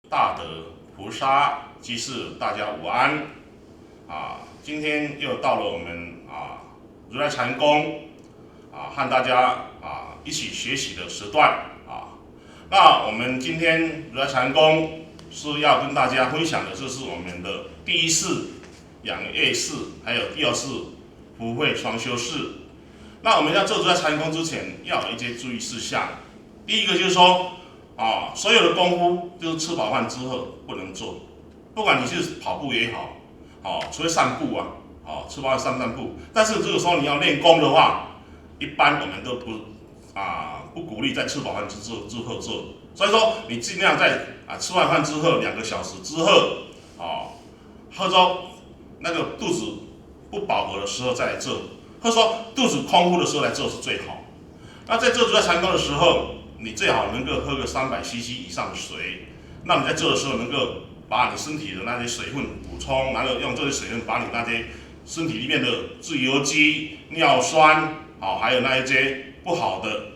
大德菩萨居士，大家午安今天又到了我们如来禅宫和大家一起学习的时段那我们今天如来禅宫是要跟大家分享的，这是我们的第一式养业式，还有第二式福慧双修式。那我们要做如来禅宫之前，要有一些注意事项。第一个就是说所有的功夫就是吃饱饭之后不能做，不管你是跑步也好，除非散步吃饱饭散步。但是如果说你要练功的话，一般我们都不鼓励在吃饱饭之后做。所以说你尽量在吃完饭之后2个小时之后或者说那个肚子不饱和的时候再来做，或者说肚子空腹的时候来做是最好。那在做如来禅功的时候，你最好能够喝个300cc 以上的水，那你在做的时候能够把你身体的那些水分补充，然后用这些水分把你那些身体里面的自由基、尿酸还有那一些不好的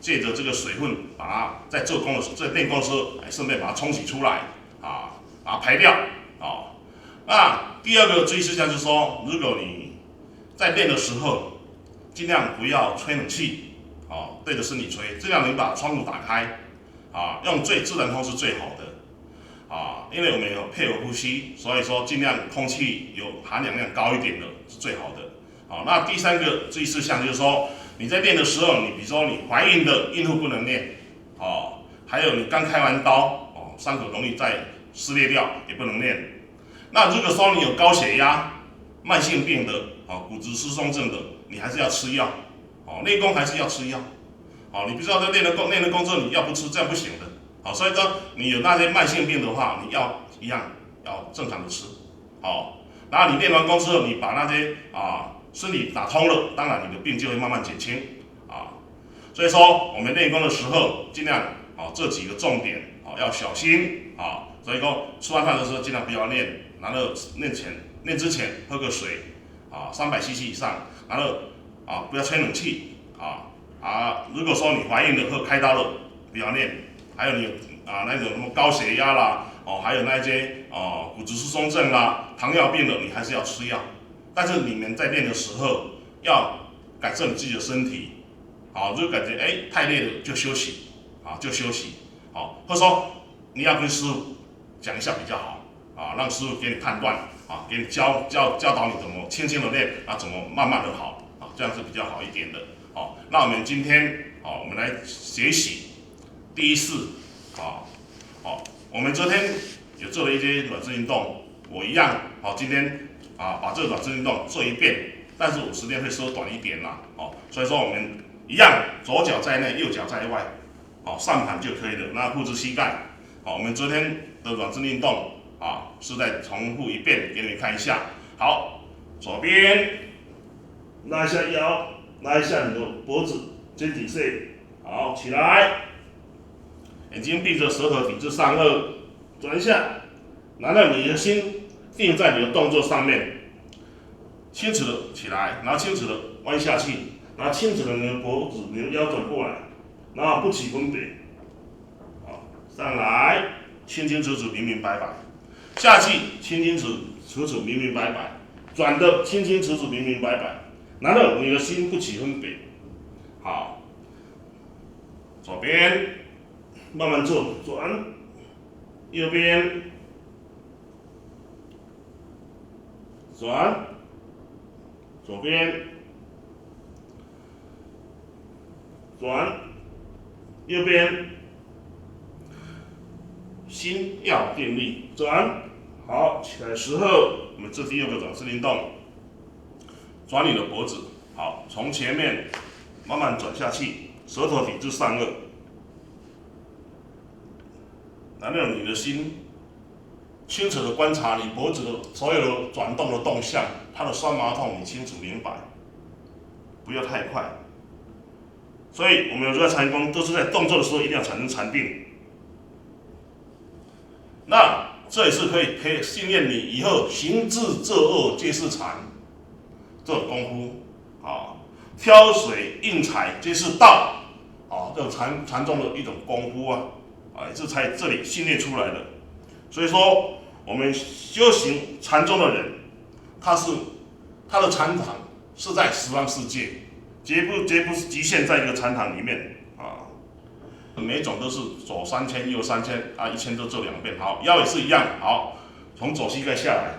借着这个水分把它在做功的时候，在练功的时候顺便把它冲洗出来把它排掉那第二个注意事项就是说，如果你在练的时候，尽量不要吹冷气对着身体吹，尽量你把窗户打开用最自然风是最好的因为我们有配合呼吸，所以说尽量空气有含氧量高一点的是最好的那第三个注意事项就是说，你在练的时候，你比如说你怀孕的孕妇不能练还有你刚开完刀伤口容易再撕裂掉也不能练。那如果说你有高血压、慢性病的骨质疏松症的，你还是要吃药练功还是要吃药你不知道在练了功之后你药不吃，这样不行的所以说你有那些慢性病的话，你药一样要正常的吃然后你练完功之后，你把那些身体打通了，当然你的病就会慢慢减轻所以说我们练功的时候，尽量这几个重点要小心所以说吃完饭的时候尽量不要练，然后练之前喝个水300cc 以上，然后不要吹冷气如果说你怀孕了或开刀了不要练，还有你那种什么高血压啦还有那些骨质疏松症啦、糖尿病了，你还是要吃药。但是你们在练的时候要改正自己的身体如果感觉太累了就休息或者说你要跟师傅讲一下比较好让师傅给你判断给你教导你怎么轻轻的练怎么慢慢的好这样是比较好一点的那我们今天我们来学习第一式我们昨天有做了一些软式运动，我一样今天把这个软式运动做一遍，但是我时间会缩短一点啦所以说我们一样左脚在内，右脚在外上盘就可以了，那护住膝盖我们昨天的软式运动是再重复一遍给你们看一下。好，左边拉一下腰，拉一下你的脖子、肩颈线，好，起来，眼睛闭着，舌头抵至上颚，转一下，然后你的心定在你的动作上面，清楚的起来，然后清楚的弯下去，然后清楚的你的脖子、你的腰转过来，然后不起分别，上来，清清楚楚、明明白白，下去，清清楚楚、明明白白，转的清清楚楚、明明白白，然后你的心不起分别，好，左边慢慢做，转，右边转，左边转，右边心要定力，转，好，起来的时候我们做第二个转式运动，转你的脖子，好，从前面慢慢转下去，舌头抵至上颚，然后你的心清楚的观察你脖子的所有的转动的动向，它的酸麻痛你清楚明白，不要太快。所以我们有如来禅功都是在动作的时候一定要产生禅定。那这也是可以训练你以后行智作恶皆是禅这种功夫挑水应材皆是道这种禅宗的一种功夫也是在这里训练出来的所以说，我们修行禅宗的人，他的禅堂是在十方世界，绝不是局限在一个禅堂里面啊。每种都是左3000右3000啊，1000都做2遍。好，腰也是一样。好，从左膝盖下来，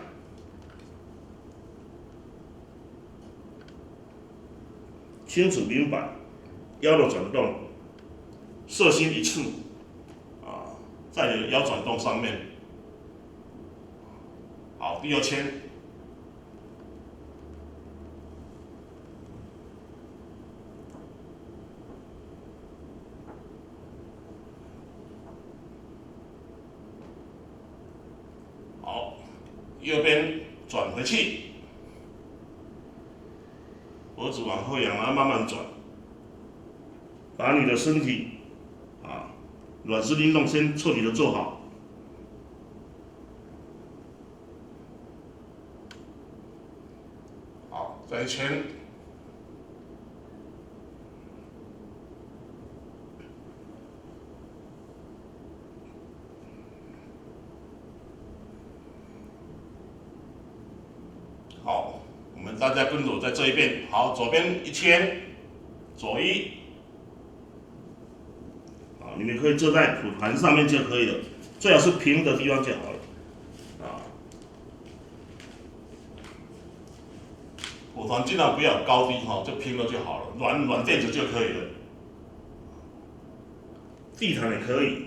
清楚明白，腰的转动，色心一次啊，在你的腰转动上面。好，第2圈。好，右边转回去，脖子往后仰，然后慢慢转，把你的身体啊软式运动先彻底的做好。好，再一圈。好，我们大家跟着我再做一遍。好，左边1圈，左1。啊，你们可以坐在普盘上面就可以了，最好是平的地方就好了。啊，普团尽量不要高低哈，就平了就好了，软垫子就可以了。地毯也可以。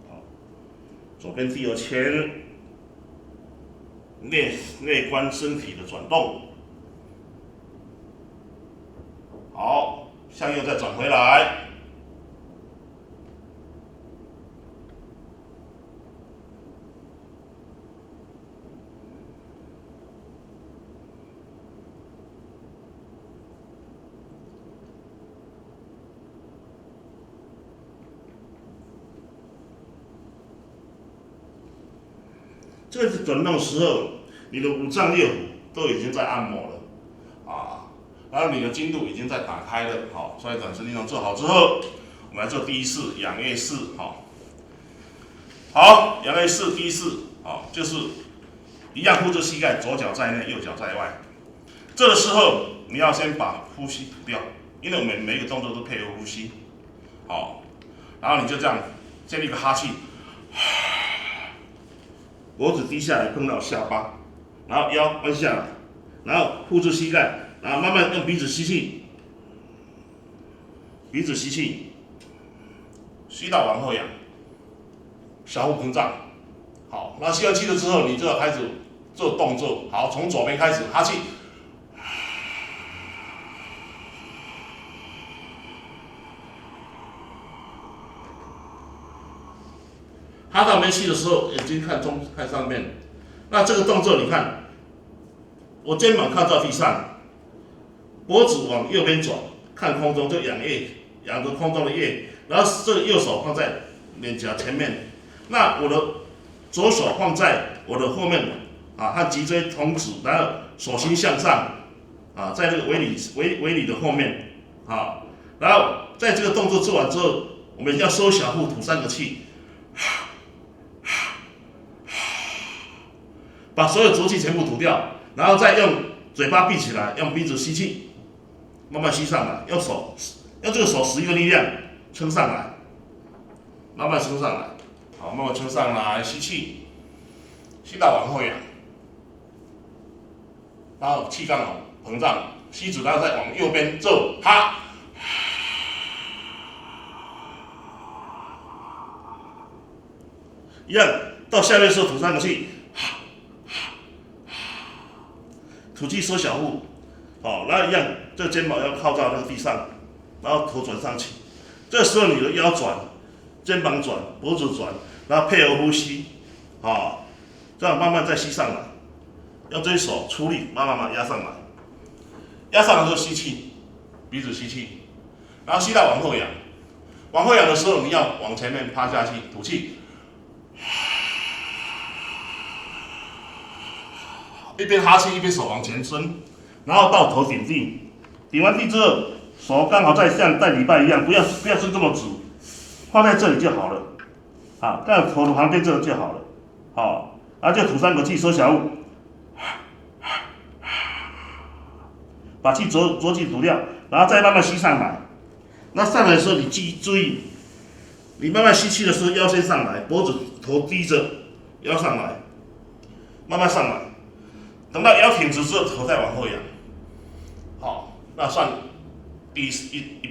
好，左边第2圈。内观身体的转动，好，向右再转回来，这个转动的时候，你的5脏6腑都已经在按摩了啊，然后你的经度已经在打开了。好，所以转身运动做好之后，我们来做第1式仰腭式。好，仰腭式第1式，好，就是一样护着膝盖，左脚在内，右脚在外。这个时候你要先把呼吸吐掉，因为我们每一个动作都配合呼吸。好，然后你就这样建立一个哈气。脖子低下来碰到下巴，然后腰弯下来，然后护住膝盖，然后慢慢用鼻子吸气，鼻子吸气，吸到往后仰，小腹膨胀。好，那吸完气了之后，你就要开始做动作。好，从左边开始哈气，哈到没气的时候，眼睛看上面。那这个动作你看，我肩膀靠到地上，脖子往右边转，看空中就仰腭，仰着空中的腭，然后这个右手放在脸颊前面，那我的左手放在我的后面啊，和脊椎同指，然后手心向上啊，在这个围里的后面啊，然后在这个动作做完之后，我们要收小腹，吐3个气。把所有浊气全部吐掉，然后再用嘴巴闭起来，用鼻子吸气，慢慢吸上来，用这个手使一个力量撑上来，慢慢撑上来，好，慢慢撑上来，吸气，吸到往后仰，然后气刚好膨胀，吸住，然后再往右边做哈，一样，到下面的时候吐3个气。吐气收小腹，好，然后一样，这个肩膀要靠到那个地上，然后头转上去。这时候你的腰转，肩膀转，脖子转，然后配合呼吸，好，这样慢慢再吸上来，用这一手出力，慢慢压上来。压上来之后吸气，鼻子吸气，然后吸到往后仰。往后仰的时候，你要往前面趴下去，吐气。一边哈气一边手往前伸，然后到头顶地，顶完地之后，手刚好像带礼拜一样，不要伸这么直，放在这里就好了。好，刚好头旁边这个就好了，好，然后就吐3口气，收小腹，把气浊气吐掉，然后再慢慢吸上来。那上来的时候，你注意，你慢慢吸气的时候，腰先上来，脖子头低着，腰上来，慢慢上来。等到腰挺直之后，头再往后仰。好，那算一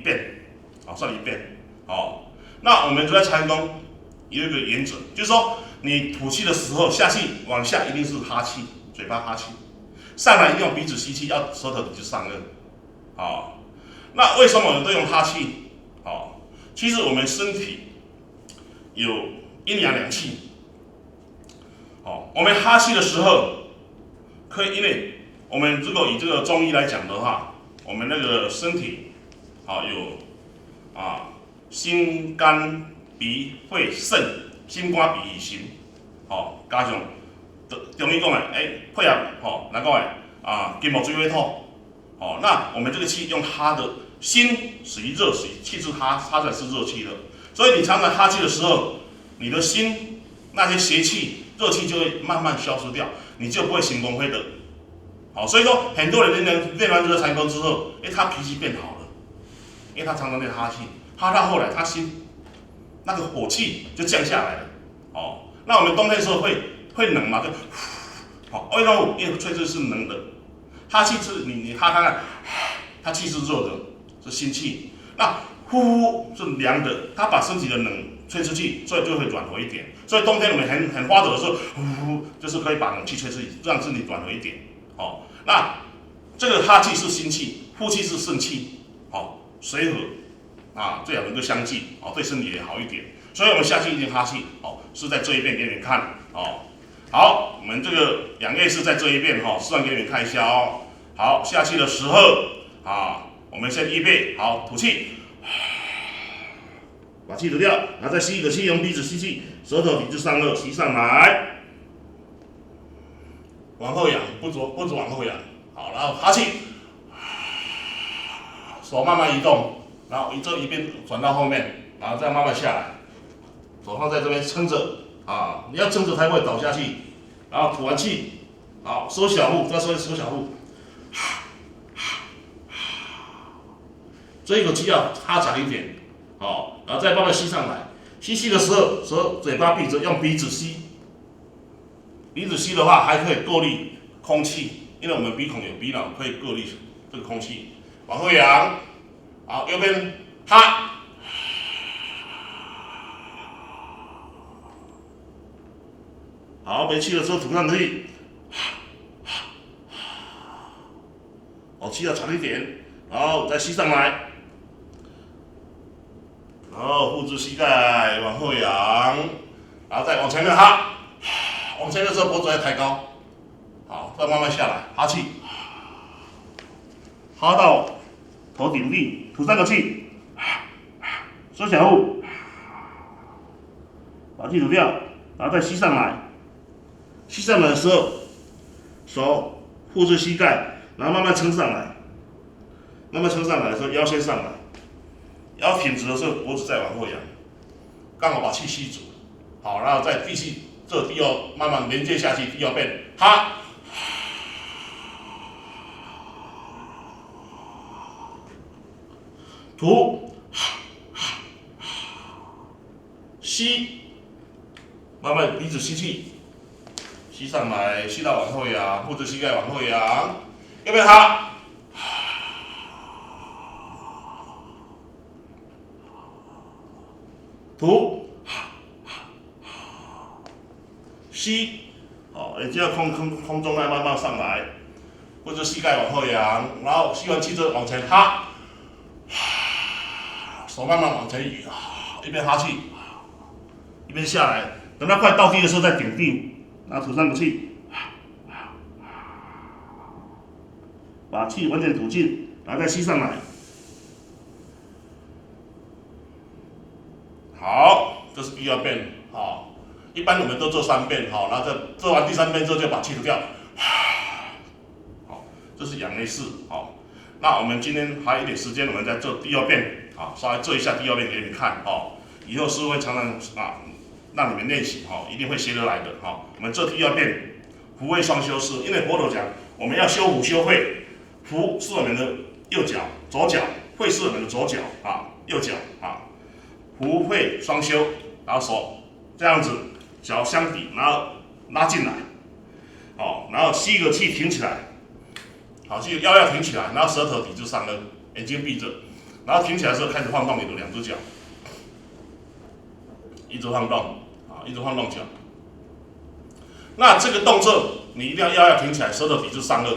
遍，好，算一遍。好，那我们在禅功有一个原则，就是说你吐气的时候，下气往下一定是哈气，嘴巴哈气，上来用鼻子吸气，要舌头就上颚。好，那为什么我们都用哈气？好，其实我们身体有阴阳两气。好，我们哈气的时候，可以，因为我们如果以这个中医来讲的话，我们那个身体有心肝脾肺肾，心肝脾胰心，加上中医讲的，配合咱讲的金木水火土，那我们这个气用哈的，心属于热，气是哈出来是热气的，所以你常常哈气的时候，你的心那些邪气、热气就会慢慢消失掉，你就不会心功会的。好，所以说很多人练完这个禅功之后，他脾气变好了，因为他常常练哈气，哈到后来他心那个火气就降下来了。那我们冬天的时候会冷嘛，就为什么？因为吹气是冷的，哈气是你哈看看，它气是热的，是心气。那呼是凉的，它把身体的冷吹出去，所以就会软和一点。所以冬天我们很发抖的时候，呼就是可以把冷气吹出去，让身体软和一点。那这个哈气是心气，呼气是肾气，随和这两个相济，对身体也好一点。所以我们下气一定哈气，是在这一遍给你们看，好，我们这个两页是在这一遍，示范给你们看一下哦。好，下气的时候我们先预备好吐气，把气吐掉，然后再吸一口气，用鼻子吸气，舌头抵住上颚，吸上来。往后仰，不止往后仰，好，然后哈气，手慢慢移动，然后这一边转到后面，然后再慢慢下来，手放在这边撑着，你要撑着才会倒下去，然后吐完气，好，收小腹，再收小腹，这一口气要哈长一点，好，然后再慢慢吸上来，吸气的时候，嘴巴闭着，用鼻子吸。鼻子吸的话，还可以过滤空气，因为我们鼻孔有鼻脑，可以过滤这个空气。往后仰，好，右边哈，好，没气的时候吐上气，气要长一点，然后再吸上来，然后扶住膝盖往后仰，然后再往前面哈。往前的时候脖子要抬高，好，再慢慢下来，哈气，哈到头顶地，吐3口气，收小腹，把气吐掉，然后再吸上来。吸上来的时候，手护住膝盖，然后慢慢撑上来。慢慢撑上来的时候，腰先上来，腰挺直的时候，脖子再往后仰，刚好把气吸足。好，然后再继续。这第二慢慢连接下去，第二遍哈，吐，吸，慢慢鼻子吸气，吸上来，吸到往后仰，护着膝盖往后仰，右边哈，吐。吸，也就要空中慢慢上来，或者膝盖往后仰，然后吸完气之后往前哈，手慢慢往前移，一边哈气，一边下来，等到快到地的时候再顶地，然后吐3口气，把气完全吐尽，然后再吸上来。好，这是第2遍，一般我们都做3遍，然后做完第3遍之后就把气吐掉，好，这是仰内式，那我们今天还有一点时间，我们再做第2遍，稍微做一下第2遍给你们看，以后师傅会常常让你们练习哈，一定会学得来的哈。我们这第二遍福会双修是，因为佛陀讲我们要修福修慧，福是我们的右脚左脚，慧是我们的左脚啊右脚啊，福慧双修，然后手这样子脚相抵，然后拉进来，好，然后吸一个气挺起来，好，这个腰要挺起来，然后舌头抵住上颚，眼睛闭着，然后挺起来的时候开始晃动你的两只脚，一直晃动啊，一直晃动脚。那这个动作你一定要腰要挺起来，舌头抵住上颚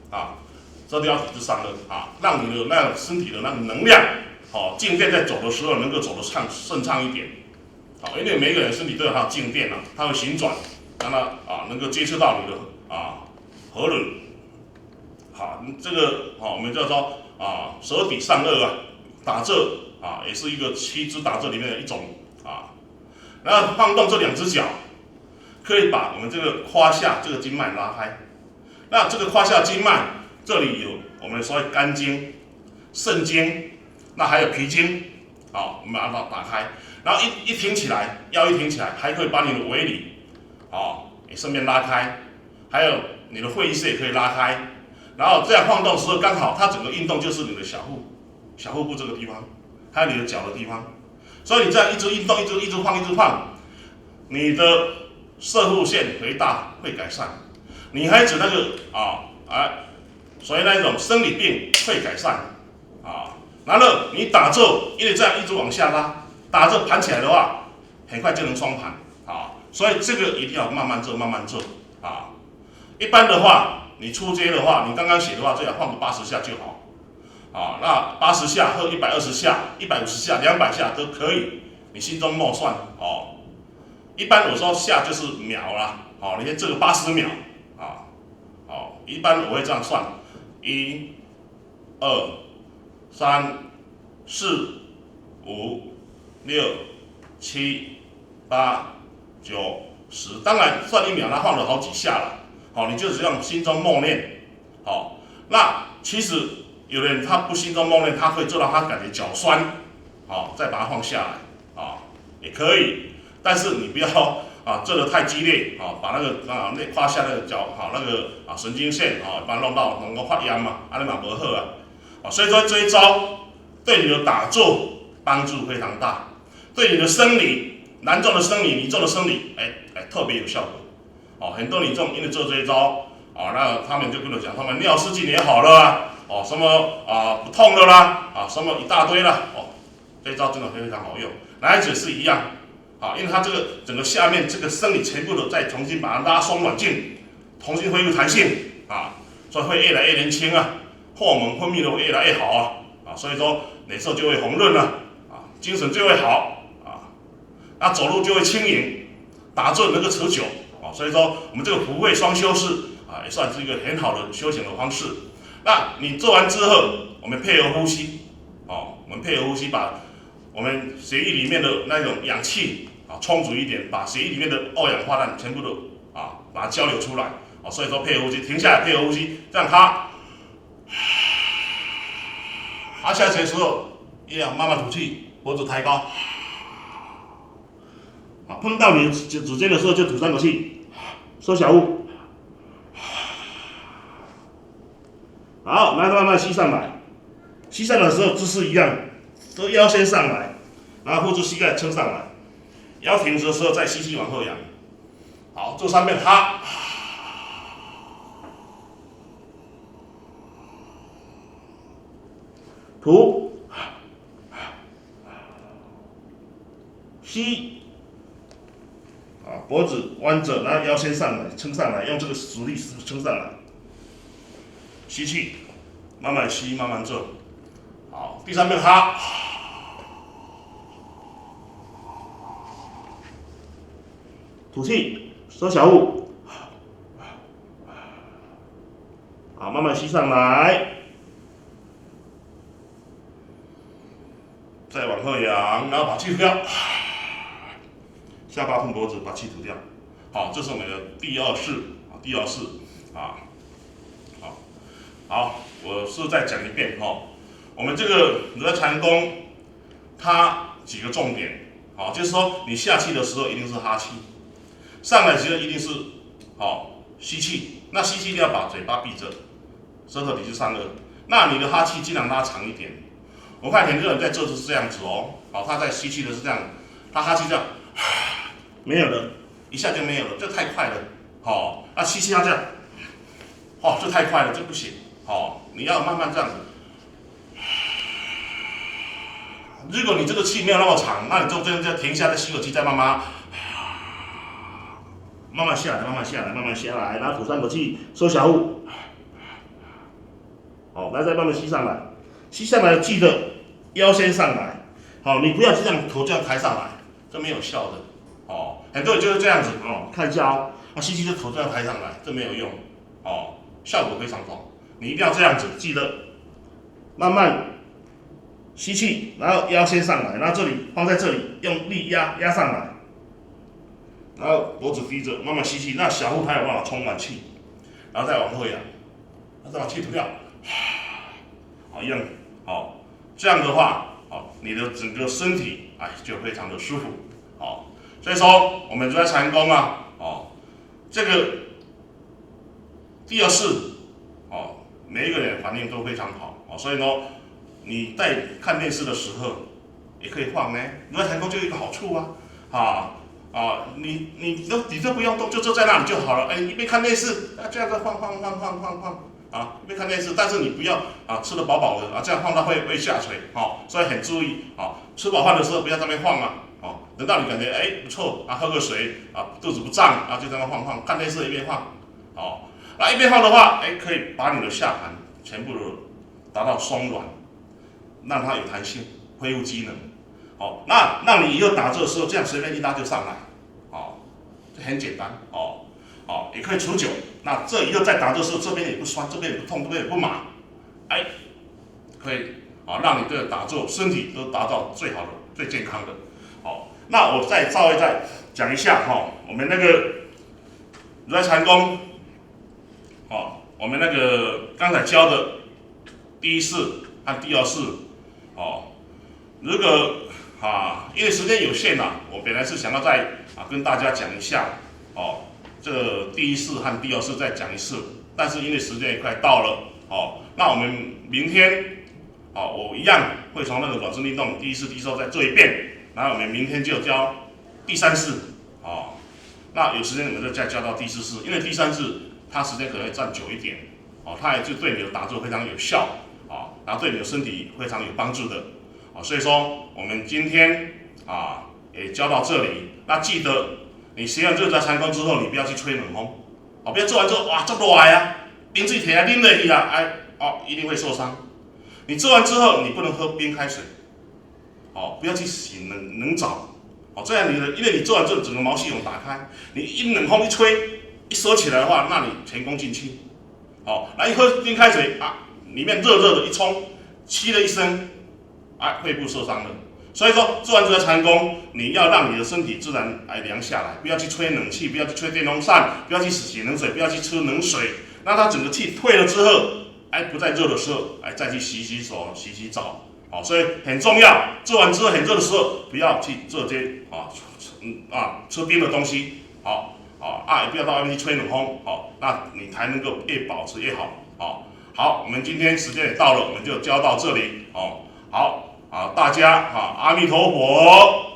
啊，舌头要抵住上颚啊，让你的那个身体的那个能量，好，静电在走的时候能够走得顺畅一点。好，因为每个人身体都有它的静电啊，它会旋转，让它啊能够接触到你的核轮。好，这个我们叫做舌抵上颚啊，打坐啊，也是一个7支打坐里面的一种啊。然后晃动这两只脚，可以把我们这个胯下这个经脉拉开。那这个胯下经脉这里有我们所谓肝经、肾经，那还有脾经，好，我们把它打开。然后一挺起来，腰一挺起来，还可以把你的尾骶，也顺便拉开，还有你的会意识也可以拉开。然后这样晃动的时候，刚好它整个运动就是你的小腹部这个地方，还有你的脚的地方。所以你这样一直运动，一直晃，你的射护腺肥大会改善，女孩子那个所以那一种生理病会改善啊。然后你打坐，因为这样一直往下拉，打坐盘起来的话，很快就能双盘啊。所以这个一定要慢慢做啊。一般的话，你初阶的话，你刚刚学的话，最好晃个80下就好。啊，那80下或120下、150下、200下都可以，你心中默算哦。一般我说下就是秒啦，好，你看这个80秒啊，好，一般我会这样算，1、2、3、4、5、6、7、8、9、10，当然算1秒，它晃了好几下了，好，你就这样心中默念，好，那其实。有的人他不心中默念，他会做到他感觉脚酸，好，再把它放下来，也可以，但是你不要做得太激烈，把那个那胯下那个脚那个神经线把它弄到能够发炎嘛，那嘛不好啊，所以说这一招对你的打坐帮助非常大，对你的生理男众的生理、女众的生理，特别有效果，很多女众因为做这一招，那他们就跟我讲，他们尿失禁也好了啊。什么不痛的啦，什么一大堆啦，这一招真的非常好用。男孩子是一样，因为他这个整个下面这个生理全部的再重新把它拉松软净，重新恢复弹性所以会越来越年轻啊，荷尔蒙分泌的会越来越好所以说脸色就会红润了精神就会好那走路就会轻盈，打坐能够持久所以说我们这个福慧双修是也算是一个很好的修行的方式。那你做完之后，我们配合呼吸，我们配合呼吸，把我们血液里面的那种氧气充足一点，把血液里面的二氧化碳全部都把它交流出来，所以说配合呼吸，停下来配合呼吸，这样哈下去的时候也要慢慢吐气，脖子抬高，碰到你指尖的时候就吐3口气，收小腹。好，慢慢吸上来，吸上来的时候姿势一样，都腰先上来，然后后置膝盖撑上来，腰挺直的时候再吸气往后仰。好，做3遍哈，吐，吸，脖子弯着，然后腰先上来，撑上来，用这个实力撑上来。吸气，慢慢吸，慢慢做。好，第3遍哈，吐气，收小腹。好，慢慢吸上来，再往后仰，然后把气吐掉，下巴碰脖子，把气吐掉。好，这是我们的第2式好，我是再讲一遍我们这个如来禅功，它几个重点好，就是说你下气的时候一定是哈气，上来的时候一定是吸气。那吸气一定要把嘴巴闭着，舌头离去上颚。那你的哈气尽量拉长一点。我看很多人在做的是这样子哦，好，他在吸气的是这样，他哈气这样，没有了，一下就没有了，这太快了。好，那吸气要这样，这太快了，这不行。好，你要慢慢这样子。如果你这个气没有那么长，那你中间再停下，再吸口气，再慢慢下来，慢慢下来，慢慢下来，然后吐3口气，收小腹。好，来再慢慢吸上来，吸上来记得腰先上来。好，你不要这样头这样抬上来，这没有效的。很多人就是这样子看一下吸气就头这样抬上来，这没有用。效果非常好。你一定要这样子，记得慢慢吸气，然后腰先上来，然后这里放在这里，用力压上来，然后脖子低着，慢慢吸气，那小腹才有办法充满气，然后再往后仰，再把气吐掉，一样，这样的话，你的整个身体就非常的舒服，所以说我们如来禅功这个第二式，每一个人反应都非常好，所以呢，你在看电视的时候也可以放呢。如来禅功就有一个好处你都不用动，就坐在那里就好了。一边看电视，这样子晃，一边看电视，但是你不要吃得饱饱的这样晃到会下垂，所以很注意吃饱饭的时候不要在那边晃等到你感觉不错喝个水肚子不胀就在那晃，看电视一边晃，那一边晃的话可以把你的下盘全部达到松软，让它有弹性，恢复机能。那让你以后打坐的时候，这样随便一拉就上来，这很简单也可以除久。那这以后再打坐的时候，这边也不酸，这边也不痛，这边也不麻，可以让你的打坐身体都达到最好的、最健康的。那我稍微再讲一下我们那个如来禅功，我们那个刚才教的第一式和第二式，如果因为时间有限我本来是想要再跟大家讲一下这个第一式和第二式再讲一次，但是因为时间也快到了那我们明天我一样会从那个软身运动第一式、第一式再做一遍，然后我们明天就教第三式那有时间你们再教到第四式，因为第三式它时间可能会占久一点它也就对你的打坐非常有效然后对你的身体非常有帮助的所以说我们今天也教到这里。那记得你学完这个禅功之后，你不要去吹冷风不要做完之后哇这么热冷水提来拎了一定会受伤。你做完之后，你不能喝冰开水不要去洗冷澡这样因为你做完之后整个毛细孔打开，你一冷风一吹一收起来的话，那你前功尽弃那一喝冰开水里面热热的一冲，气了一声肺部受伤了。所以说做完这个禅功，你要让你的身体自然凉下来，不要去吹冷气，不要去吹电风扇，不要去洗冷水，不要去吃冷水，让它整个气退了之后不再热的时候再去洗洗手、洗洗澡所以很重要。做完之后很热的时候，不要去做这些吃冰的东西也不要到外面去吹冷风那你才能够越保持越好好，我们今天时间也到了，我们就教到这里好大家阿弥陀佛。